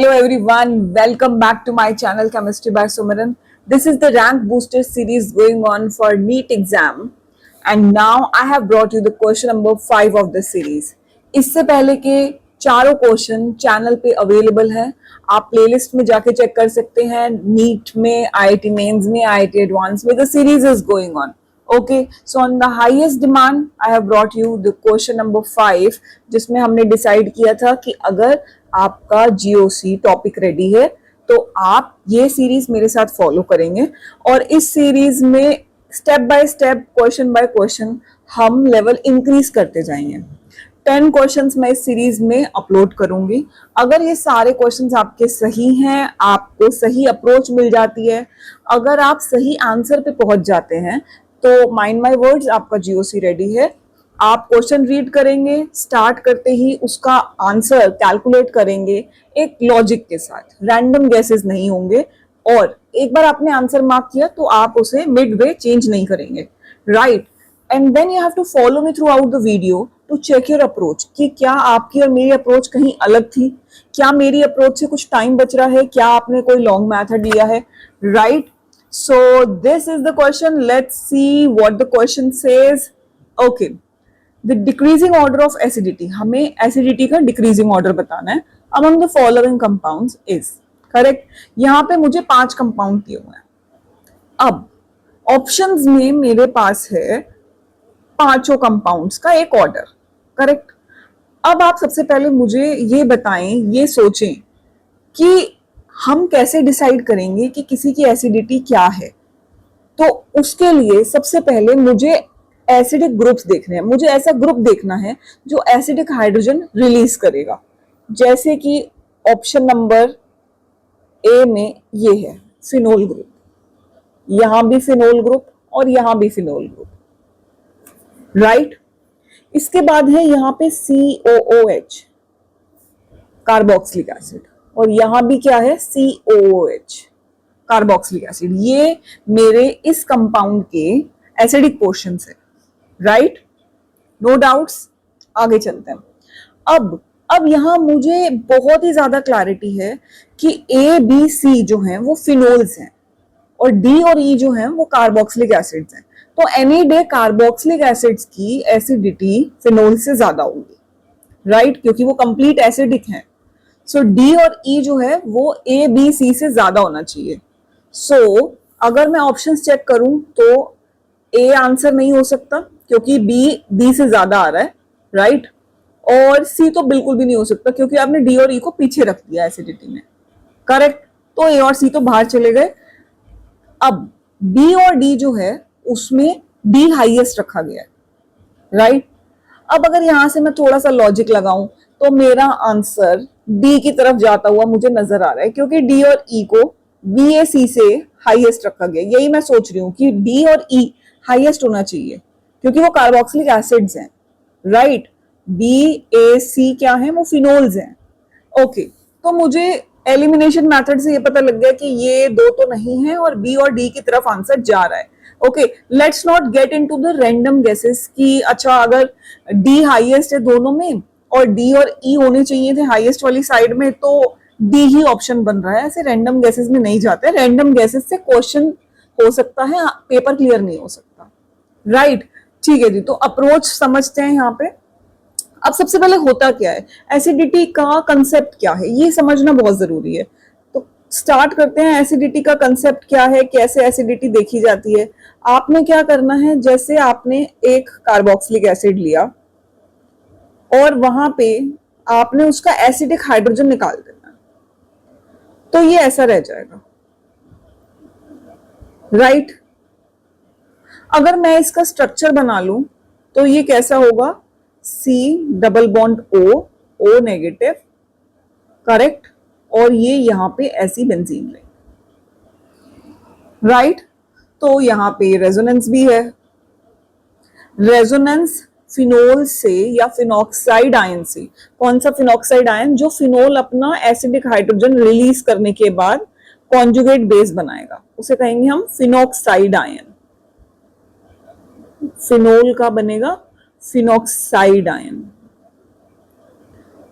Hello everyone, welcome back to my channel Chemistry by Sumiran. This is the rank booster series going on for NEET exam and now I have brought you the question number 5 of the series. इससे पहले के चारों question channel पे available हैं, आप playlist में जाके check कर सकते हैं. नीट में, आईआईटी मेंस में, आईआईटी एडवांस में the series is going on. Okay, so on the highest demand I have brought you the question number 5, जिसमें हमने डिसाइड किया था कि अगर आपका जीओसी टॉपिक रेडी है तो आप ये सीरीज मेरे साथ फॉलो करेंगे और इस सीरीज में step by step, question by question हम लेवल इंक्रीज करते जाएंगे. 10 क्वेश्चंस मैं इस सीरीज में अपलोड करूंगी. अगर ये सारे क्वेश्चंस आपके सही हैं, आपको सही अप्रोच मिल जाती है, अगर आप सही आंसर पे पहुंच जाते हैं तो माइंड माय वर्ड्स, आपका जीओसी रेडी है. आप क्वेश्चन रीड करेंगे, स्टार्ट करते ही उसका आंसर कैलकुलेट करेंगे एक लॉजिक के साथ, रैंडम गेसेस नहीं होंगे. और एक बार आपने आंसर मार्क किया तो आप उसे मिड वे चेंज नहीं करेंगे, right. And then you have to follow me throughout the video to check your approach कि क्या आपकी और मेरी अप्रोच कहीं अलग थी, क्या मेरी अप्रोच से कुछ टाइम बच रहा है, क्या आपने कोई लॉन्ग मैथड लिया है, right. So this is the question. Let's see what the question says. Okay, the decreasing order of acidity, हमें एसिडिटी का डिक्रीजिंग ऑर्डर बताना है. Among the following compounds is, correct. यहाँ पे मुझे 5 कंपाउंड दिए हुए हैं. अब ऑप्शंस में मेरे पास है पांचों कंपाउंड्स का एक ऑर्डर, करेक्ट. अब आप सबसे पहले मुझे ये बताएं, ये सोचें कि हम कैसे डिसाइड करेंगे कि किसी की एसिडिटी क्या है. तो उसके लिए सबसे पहले मुझे एसिडिक ग्रुप्स देखने हैं. मुझे ऐसा ग्रुप देखना है जो एसिडिक हाइड्रोजन रिलीज करेगा. जैसे कि ऑप्शन नंबर ए में ये है फिनोल ग्रुप, यहां भी फिनोल ग्रुप और यहां भी फिनोल ग्रुप, राइट. इसके बाद है यहाँ पे COOH, कार्बोक्सिलिक एसिड, और यहां भी क्या है, COOH, कार्बोक्सिलिक एसिड. ये मेरे इस कंपाउंड के एसिडिक पोर्शंस है, राइट. No doubts. आगे चलते हैं. अब यहां मुझे बहुत ही ज्यादा क्लैरिटी है कि A, B, C जो हैं वो फिनोल्स हैं और D और E जो हैं वो कार्बोक्सिलिक एसिड्स हैं. तो एनी डे कार्बोक्सिलिक एसिड्स की एसिडिटी फिनोल से ज्यादा होगी, राइट, क्योंकि वो कंप्लीट एसिडिक हैं. सो D और E जो है वो A, B, C से ज्यादा होना चाहिए. सो अगर मैं ऑप्शंस चेक करूं तो ए आंसर नहीं हो सकता क्योंकि बी से ज्यादा आ रहा है, राइट. और सी तो बिल्कुल भी नहीं हो सकता क्योंकि आपने डी और ई को पीछे रख दिया एसिडिटी में, करेक्ट. तो ए और सी तो बाहर चले गए. अब बी और डी जो है उसमें डी हाईएस्ट रखा गया है, राइट. अब अगर यहां से मैं थोड़ा सा लॉजिक लगाऊं तो मेरा आंसर डी की तरफ जाता हुआ मुझे नजर आ रहा है क्योंकि डी और ई को बी ए सी से हाईएस्ट रखा गया. यही मैं सोच रही हूँ कि डी और ई हाईएस्ट होना चाहिए क्योंकि वो कार्बोक्सिलिक एसिड्स हैं, राइट. BAC क्या है, वो फिनोल्स हैं. ओके, तो मुझे एलिमिनेशन मेथड से ये पता लग गया कि ये दो तो नहीं है और बी और डी की तरफ आंसर जा रहा है. Okay, let's not get into the random guesses कि अच्छा अगर डी हाईएस्ट है दोनों में और डी और ई होने चाहिए थे हाईएस्ट वाली साइड में तो डी ही ऑप्शन बन रहा है. ऐसे रैंडम गेसेस में नहीं जाते. रैंडम गेसेस से क्वेश्चन हो सकता है, पेपर क्लियर नहीं हो सकता, राइट. ठीक है जी, तो अप्रोच समझते हैं यहाँ पे. अब सबसे पहले होता क्या है, एसिडिटी का कंसेप्ट क्या है, ये समझना बहुत जरूरी है. तो स्टार्ट करते हैं. एसिडिटी का कंसेप्ट क्या है, कैसे एसिडिटी देखी जाती है. आपने क्या करना है, जैसे आपने एक कार्बोक्सिलिक एसिड लिया और वहां पे आपने उसका एसिडिक हाइड्रोजन निकाल देना, तो ये ऐसा रह जाएगा, राइट. अगर मैं इसका स्ट्रक्चर बना लूं तो ये कैसा होगा, C double bond O negative, correct. और ये यहां पे ऐसी बेंजीन रही, राइट. तो यहां पे रेजोनेंस भी है. रेजोनेंस फिनोल से या फिनॉक्साइड आयन से. कौन सा फिनॉक्साइड आयन, जो फिनोल अपना एसिडिक हाइड्रोजन रिलीज करने के बाद कॉन्जुगेट बेस बनाएगा, उसे कहेंगे हम फिनॉक्साइड आयन. फिनोल का बनेगा फिनॉक्साइड आयन.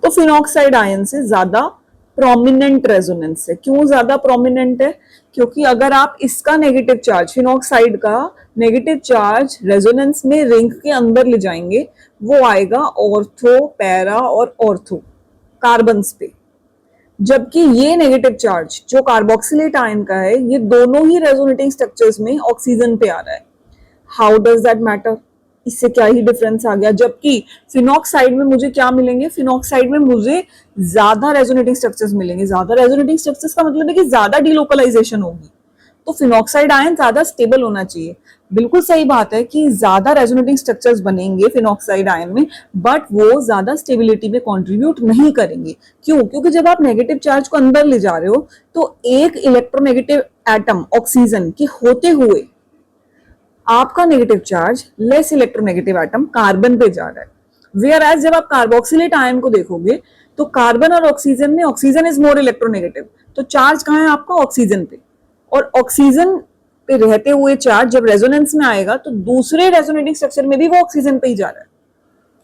तो फिनॉक्साइड आयन से ज्यादा प्रोमिनेंट रेजोनेंस है। क्यों ज्यादा प्रोमिनेंट है? क्योंकि अगर आप इसका नेगेटिव चार्ज, फिनॉक्साइड का नेगेटिव चार्ज रेजोनेंस में रिंग के अंदर ले जाएंगे, वो आएगा ऑर्थो, पैरा और ऑर्थो कार्बन्स पे। जबकि ये नेगेटिव चार्ज जो कार्बोक्सिलेट आयन का है, ये दोनों ही रेजोनेटिंग स्ट्रक्चर्स में ऑक्सीजन पे आ रहा है। How does that matter? इससे क्या ही डिफरेंस आ गया? जबकि फिनॉक्साइड में मुझे क्या मिलेंगे? फिनॉक्साइड में मुझे ज्यादा रेजोनेटिंग स्ट्रक्चर्स मिलेंगे। ज्यादा रेजोनेटिंग स्ट्रक्चर्स का मतलब है कि ज्यादा डीलोकलाइजेशन होगी, तो फिनॉक्साइड आयन ज्यादा स्टेबल होना चाहिए। बिल्कुल सही बात है कि ज्यादा रेजोनेटिंग स्ट्रक्चर्स बनेंगे फिनॉक्साइड आयन में, बट वो ज्यादा स्टेबिलिटी में कंट्रीब्यूट नहीं करेंगे। क्यों? क्योंकि जब आप नेगेटिव चार्ज को अंदर ले जा रहे हो, तो एक इलेक्ट्रोनेगेटिव एटम ऑक्सीजन के होते हुए आपका negative charge less electronegative atom carbon पे जा रहा है। वेयर एज जब आप कार्बोक्सिलेट आयन को देखोगे, तो कार्बन और ऑक्सीजन में ऑक्सीजन इज मोर इलेक्ट्रोनेगेटिव, तो चार्ज कहाँ है आपका? ऑक्सीजन पे। और ऑक्सीजन पे रहते हुए चार्ज जब रेजोनेंस में आएगा, तो दूसरे रेजोनेटिंग स्ट्रक्चर में भी वो ऑक्सीजन पे ही जा रहा है।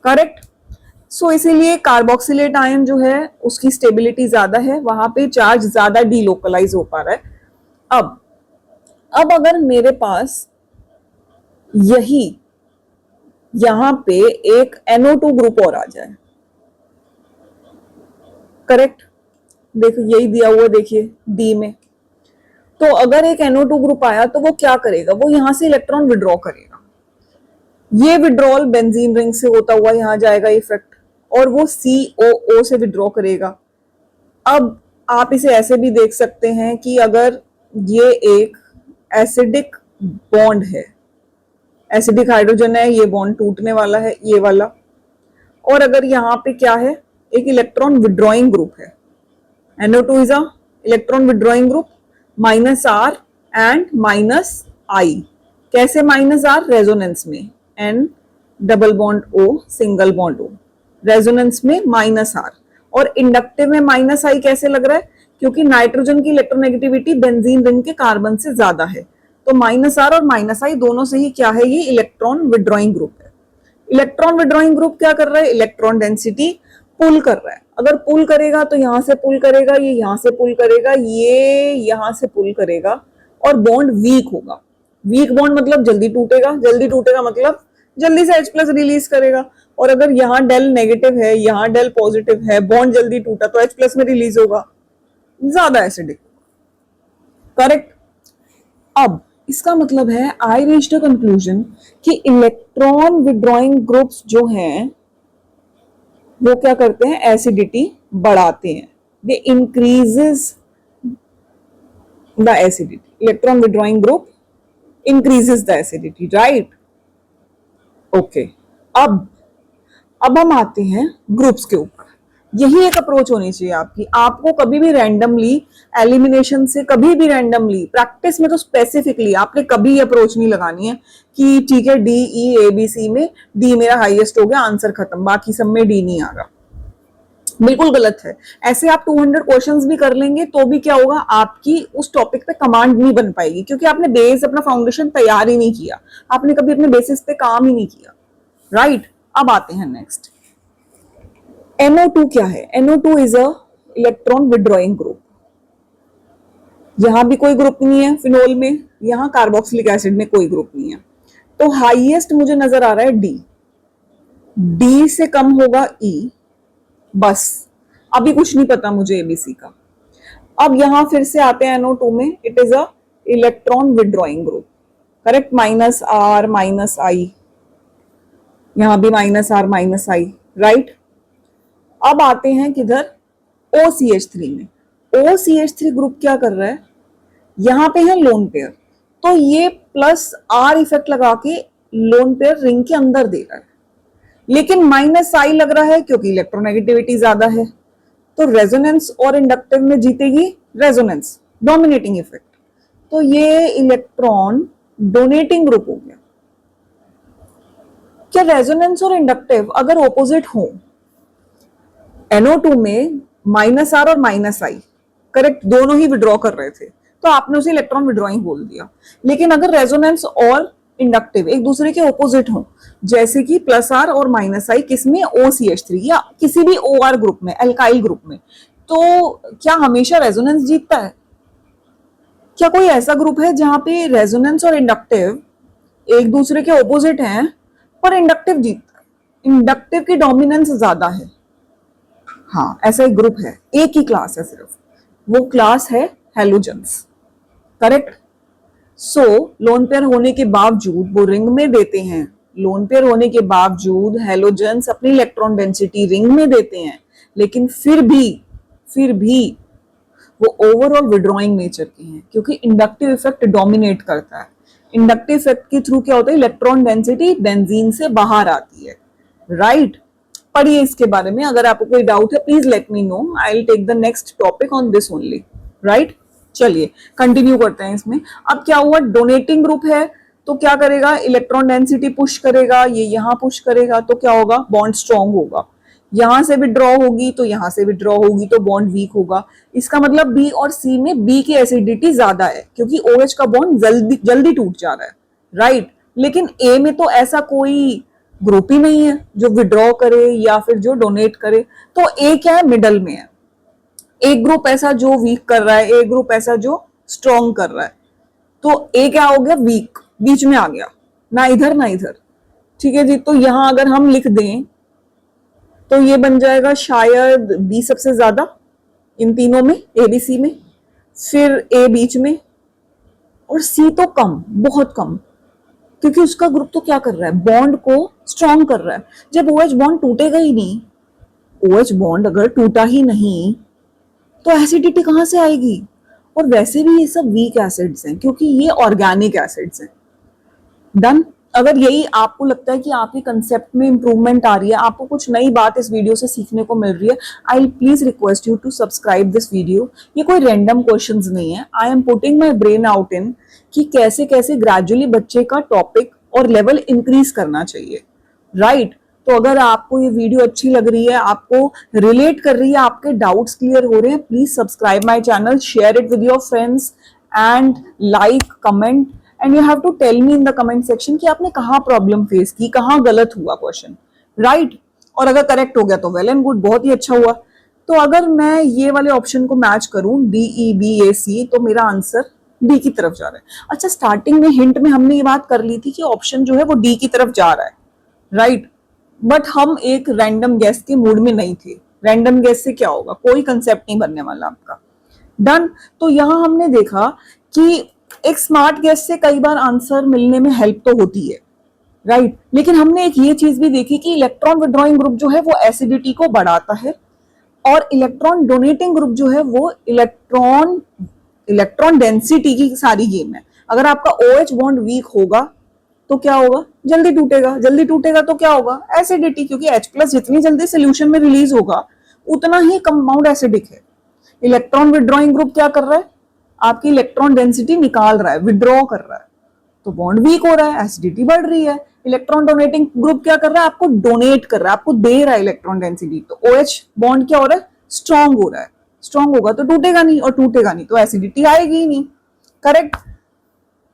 करेक्ट? सो इसीलिए कार्बोक्सिलेट आयन जो है उसकी स्टेबिलिटी ज्यादा है, वहां पे चार्ज ज्यादा डीलोकलाइज हो पा रहा है। अब अगर मेरे पास यही यहां पे एक NO2 ग्रुप और आ जाए, करेक्ट? देखो यही दिया हुआ, देखिए डी में। तो अगर एक NO2 ग्रुप आया तो वो क्या करेगा? वो यहां से इलेक्ट्रॉन विड्रॉ करेगा। ये विड्रॉल बेंजीन रिंग से होता हुआ यहां जाएगा इफेक्ट, और वो COO से विड्रॉ करेगा। अब आप इसे ऐसे भी देख सकते हैं कि अगर ये एक एसिडिक बॉन्ड है, एसिडिक हाइड्रोजन है, ये बॉन्ड टूटने वाला है, ये वाला। और अगर यहाँ पे क्या है? एक इलेक्ट्रॉन विड्रॉइंग ग्रुप है। NO2 is a electron withdrawing group, -R and -I। कैसे -R? रेजोनेंस में N double bond O single bond O, resonance में -R। और इंडक्टिव में -I कैसे लग रहा है? क्योंकि नाइट्रोजन की इलेक्ट्रोनेगेटिविटी बेंजीन रिंग के कार्बन से ज्यादा है, तो -R और -I दोनों से ही क्या है? ये इलेक्ट्रॉन विड्रॉइंग ग्रुप है। इलेक्ट्रॉन विड्रॉइंग ग्रुप क्या कर रहा है? इलेक्ट्रॉन डेंसिटी पुल कर रहा है। अगर पुल करेगा तो यहां से पुल करेगा, ये यहां से पुल करेगा, ये यहां से पुल करेगा, और बॉन्ड वीक होगा। वीक बॉन्ड मतलब जल्दी टूटेगा, जल्दी टूटेगा मतलब जल्दी से H+ रिलीज करेगा। और अगर यहाँ डेल नेगेटिव है, यहाँ डेल पॉजिटिव है, बॉन्ड जल्दी टूटा तो H+ में रिलीज होगा, ज्यादा एसिडिक। करेक्ट? अब इसका मतलब है आई रीच्ड अ कंक्लूजन कि इलेक्ट्रॉन विड्रॉइंग ग्रुप्स जो हैं वो क्या करते हैं? एसिडिटी बढ़ाते हैं। They increases the acidity. Electron withdrawing group increases the acidity, right? Okay. अब हम आते हैं ग्रुप्स के ऊपर। यही एक अप्रोच होनी चाहिए आपकी। आपको कभी भी रैंडमली, एलिमिनेशन से कभी भी रैंडमली, प्रैक्टिस में तो स्पेसिफिकली आपने कभी अप्रोच नहीं लगानी है कि ठीक है DEABC में D मेरा हाईएस्ट हो गया, आंसर खत्म, बाकी सब में D नहीं आ रहा। बिल्कुल गलत है। ऐसे आप 200 क्वेश्चंस भी कर लेंगे तो भी क्या होगा? आपकी उस टॉपिक पे कमांड नहीं बन पाएगी, क्योंकि आपने बेस, अपना फाउंडेशन तैयार ही नहीं किया, आपने कभी अपने बेसिस पे काम ही नहीं किया, राइट? अब आते हैं नेक्स्ट। NO2 क्या है? NO2 is a electron withdrawing group. यहां भी कोई ग्रुप नहीं है फिनोल में, यहां कार्बोक्सिलिक एसिड में कोई ग्रुप नहीं है, तो हाईएस्ट मुझे नजर आ रहा है D से कम होगा E। बस अभी कुछ नहीं पता मुझे ABC का। अब यहां फिर से आते हैं NO2 में, it is a electron withdrawing group, correct? -R -I, यहां भी -R -I, राइट? अब आते हैं किधर? OCH3 में। OCH3 ग्रुप क्या कर रहा है? यहां पे है लोन पेयर, तो ये +R इफेक्ट लगा के लोन पेयर रिंग के अंदर दे रहा है, लेकिन -I लग रहा है क्योंकि इलेक्ट्रोनेगेटिविटी ज्यादा है, तो रेजोनेंस और इंडक्टिव में जीतेगी रेजोनेंस, डोमिनेटिंग इफेक्ट। तो ये इलेक्ट्रॉन डोनेटिंग ग्रुप हो गया। क्या रेजोनेंस और इंडक्टिव अगर ऑपोजिट हो, NO2 में -R और -I, करेक्ट, दोनों ही विड्रॉ कर रहे थे, तो आपने उसे इलेक्ट्रॉन विड्रॉइंग बोल दिया। लेकिन अगर रेजोनेंस और इंडक्टिव एक दूसरे के ऑपोजिट हो, जैसे कि +R और -I, किसमें? OCH3 या किसी भी OR ग्रुप में, एल्काइल ग्रुप में, तो क्या हमेशा रेजोनेंस जीतता है? क्या कोई ऐसा ग्रुप है जहां पे रेजोनेंस और इंडक्टिव एक दूसरे के ऑपोजिट हैं पर इंडक्टिव जीतता है, इंडक्टिव की डोमिनेंस ज्यादा है? हाँ, ऐसा एक ग्रुप है, एक ही क्लास है सिर्फ, वो क्लास है हेलोजन्स। करेक्ट। सो लोन पेयर होने के बावजूद वो रिंग में देते हैं, लोन पेयर होने के बावजूद हेलोजन्स अपनी इलेक्ट्रॉन डेंसिटी रिंग में देते हैं, लेकिन फिर भी वो ओवरऑल विड्रॉइंग नेचर के हैं, क्योंकि इंडक्टिव इफेक्ट डोमिनेट करता है। इंडक्टिव इफेक्ट के थ्रू क्या होता है, इलेक्ट्रॉन डेंसिटी बेंजीन से बाहर आती है। राइट। पढ़िए इसके बारे में, अगर आपको कोई डाउट है please let me know, I will take the next topic on this only. Right. चलिए कंटिन्यू करते हैं इसमें। अब क्या हुआ, डोनेटिंग ग्रुप है तो क्या करेगा, इलेक्ट्रॉन डेंसिटी पुश करेगा, ये यहां पुश करेगा तो क्या होगा, बॉन्ड स्ट्रॉन्ग होगा। यहां से विड्रॉ होगी तो यहां से विड्रॉ होगी तो बॉन्ड वीक होगा। इसका मतलब बी और सी में बी की एसिडिटी ज्यादा है, क्योंकि OH का बॉन्ड जल्दी जल्दी टूट जा रहा है। राइट। लेकिन ए में तो ऐसा कोई ग्रुप ही नहीं है जो विड्रॉ करे या फिर जो डोनेट करे, तो ए क्या है, मिडल में है। एक ग्रुप ऐसा जो वीक कर रहा है, एक ग्रुप ऐसा जो स्ट्रॉन्ग कर रहा है, तो ए क्या हो गया, वीक, बीच में आ गया, ना इधर ना इधर। ठीक है जी। तो यहां अगर हम लिख दें तो ये बन जाएगा शायद बी सबसे ज्यादा इन तीनों में, ए बी सी में, फिर ए बीच में, और सी तो कम, बहुत कम, क्योंकि उसका ग्रुप तो क्या कर रहा है, बॉन्ड को स्ट्रॉन्ग कर रहा है। जब OH बॉन्ड टूटेगा ही नहीं, OH बॉन्ड अगर टूटा ही नहीं तो एसिडिटी कहां से आएगी? और वैसे भी ये सब वीक एसिड्स हैं, क्योंकि ये ऑर्गेनिक एसिड्स हैं। डन। अगर यही आपको लगता है कि आपके कंसेप्ट में इंप्रूवमेंट आ रही है, आपको कुछ नई बात इस वीडियो से सीखने को मिल रही है, I will please request you to subscribe this video. ये कोई रैंडम क्वेश्चंस नहीं है, I am putting my brain out in कि कैसे कैसे ग्रेजुअली बच्चे का टॉपिक और लेवल इंक्रीज करना चाहिए। राइट। तो अगर आपको ये वीडियो अच्छी लग रही है, आपको रिलेट कर रही है, आपके डाउट्स क्लियर हो रहे हैं, please subscribe my channel, share it with your friends and like, comment, and you have to tell me in the comment section कि आपने कहाँ प्रॉब्लम फेस की, कहाँ गलत हुआ क्वेश्चन। राइट। और अगर करेक्ट हो गया तो वेल एंड गुड, बहुत ही अच्छा हुआ। तो अगर मैं ये वाले ऑप्शन को मैच करूं DEBAC, तो मेरा आंसर डी की तरफ जा रहा है। अच्छा, स्टार्टिंग में हिंट में हमने ये बात कर ली थी कि ऑप्शन जो है वो डी की तरफ जा रहा है। राइट। बट हम एक रैंडम गैस के मूड में नहीं थे। रैंडम गैस से क्या होगा, कोई कंसेप्ट नहीं बनने वाला आपका। डन। तो यहां हमने देखा कि एक स्मार्ट गैस से कई बार आंसर मिलने में हेल्प तो होती है। राइट। लेकिन हमने एक ये चीज भी देखी कि इलेक्ट्रॉन विड्रॉइंग ग्रुप जो है वो एसिडिटी को बढ़ाता है, और इलेक्ट्रॉन डोनेटिंग ग्रुप जो है वो इलेक्ट्रॉन डेंसिटी की सारी गेम है। अगर आपका OH बॉन्ड वीक होगा तो क्या होगा, जल्दी टूटेगा, जल्दी टूटेगा तो क्या होगा, एसिडिटी, क्योंकि H+ जितनी जल्दी सोल्यूशन में रिलीज होगा उतना ही कंपाउंड एसिडिक है। इलेक्ट्रॉन विड्रॉइंग ग्रुप क्या कर रहा है, आपकी इलेक्ट्रॉन डेंसिटी निकाल रहा है, विड्रॉ कर रहा है, तो बॉन्ड वीक हो रहा है, एसिडिटी बढ़ रही है। इलेक्ट्रॉन डोनेटिंग ग्रुप क्या कर रहा है, आपको डोनेट कर रहा है, आपको दे रहा है इलेक्ट्रॉन डेंसिटी, तो OH बॉन्ड क्या हो रहा है, स्ट्रॉन्ग हो रहा है। स्ट्रॉन्ग होगा तो टूटेगा नहीं, और टूटेगा नहीं तो एसिडिटी आएगी ही नहीं। करेक्ट।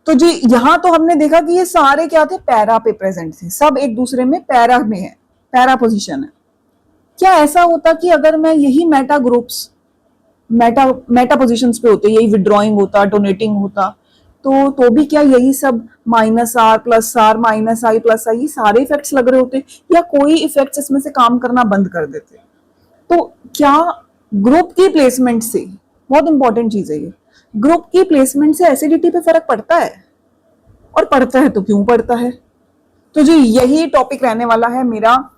तो जी यहां तो हमने देखा कि ये सारे क्या थे, पैरा पे प्रेजेंट थे, सब एक दूसरे में पैरा में है, पैरा पोजीशन है। क्या ऐसा होता कि अगर मैं यही मेटा ग्रुप्स मेटा पोजीशंस पे होते, यही विड्रॉइंग होता, डोनेटिंग होता, तो भी क्या यही सब -R +R -I +I ये सारे इफेक्ट्स लग रहे होते, या कोई इफेक्ट्स इसमें से काम करना बंद कर देते? तो क्या ग्रुप की प्लेसमेंट से, बहुत इंपॉर्टेंट चीज है ये, ग्रुप की प्लेसमेंट से एसिडिटी पे फर्क पड़ता है? और पड़ता है तो क्यों पड़ता है? तो जी यही टॉपिक रहने वाला है मेरा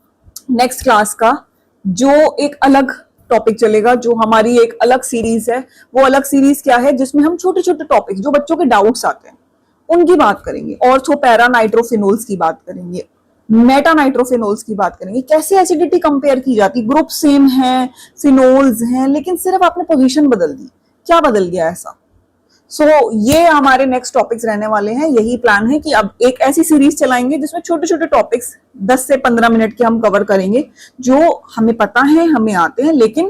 नेक्स्ट क्लास का, जो एक अलग टॉपिक चलेगा, जो हमारी एक अलग सीरीज है। वो अलग सीरीज क्या है, जिसमें हम छोटे छोटे टॉपिक जो बच्चों के डाउट्स आते हैं उनकी बात करेंगे, ऑर्थो पैरा नाइट्रोफिनोल्स की बात करेंगे, मेटा नाइट्रोफिनोल्स की बात करेंगे, कैसे एसिडिटी कंपेयर की जाती, ग्रुप सेम है, फिनोल्स हैं, लेकिन सिर्फ आपने पोजीशन बदल दी, क्या बदल गया ऐसा? सो ये हमारे नेक्स्ट टॉपिक्स रहने वाले हैं। यही प्लान है कि अब एक ऐसी सीरीज चलाएंगे जिसमें छोटे छोटे टॉपिक्स 10 से 15 मिनट के हम कवर करेंगे, जो हमें पता है, हमें आते हैं, लेकिन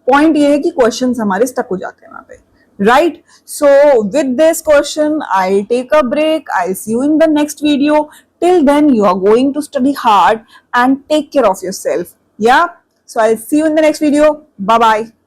पॉइंट ये है कि क्वेश्चंस हमारे स्टक हो जाते हैं वहां पे। Right. So with this question I take a break, I see you in the next video. Till then you are going to study hard and take care of yourself. Yeah. So I'll see you in the next video. Bye bye.